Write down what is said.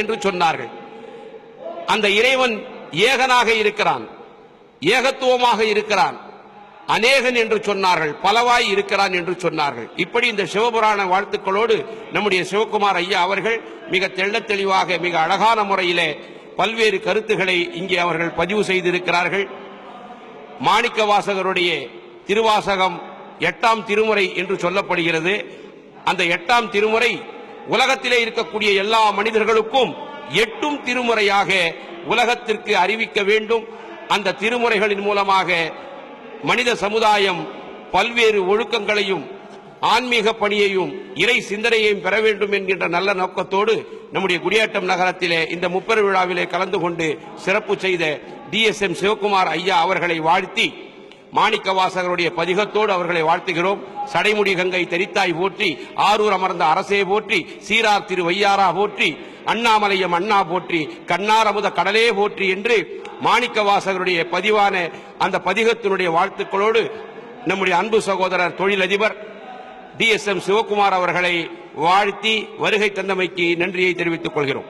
என்று சொன்னார்கள். அந்த இறைவன் ஏகனாக இருக்கிறான், ஏகத்துவமாக இருக்கிறான், அநேகன் என்று சொன்னார்கள், பலவாய் இருக்கிறான் என்று சொன்னார்கள். இப்படி இந்த சிவபுராண வாழ்த்துக்களோடு நம்முடைய சிவகுமார் ஐயா அவர்கள் மிக தெள்ளத் தெளிவாக மிக அழகான முறையிலே பல்வேறு கருத்துக்களை இங்கே அவர்கள் பதிவு செய்திருக்கிறார்கள். மாணிக்கவாசகருடைய திருவாசகம் 8ஆம் திருமுறை என்று சொல்லப்படுகிறது. அந்த 8ஆம் திருமுறை உலகத்திலே இருக்கக்கூடிய எல்லா மனிதர்களுக்கும் 8ம் திருமுறையாக உலகத்திற்கு அறிவிக்க வேண்டும். அந்த திருமுறைகளின் மூலமாக மனித சமுதாயம் பல்வேறு ஒழுக்கங்களையும் ஆன்மீக பணியையும் இறை சிந்தனையையும் பெற வேண்டும் என்கின்ற நல்ல நோக்கத்தோடு நம்முடைய குடியாட்டம் நகரத்திலே இந்த முப்பெரு விழாவிலே கலந்து கொண்டு சிறப்பு செய்த DSM சிவகுமார் ஐயா அவர்களை வாழ்த்தி மாணிக்கவாசகருடைய பதிகத்தோடு அவர்களை வாழ்த்துகிறோம். சடைமுடி கங்கை தெரித்தாய் போற்றி, ஆரூர் அமர்ந்த அரசே போற்றி, சீரார் திரு வையாரா போற்றி, அண்ணாமலையம் அண்ணா போற்றி, கண்ணார் அமுத கடலே போற்றி என்று மாணிக்கவாசகருடைய பதிவான அந்த பதிகத்தினுடைய வாழ்த்துக்களோடு நம்முடைய அன்பு சகோதரர் தொழிலதிபர் DSM சிவகுமார் அவர்களை வாழ்த்தி வருகை தந்தமைக்கு நன்றியை தெரிவித்துக் கொள்கிறோம்.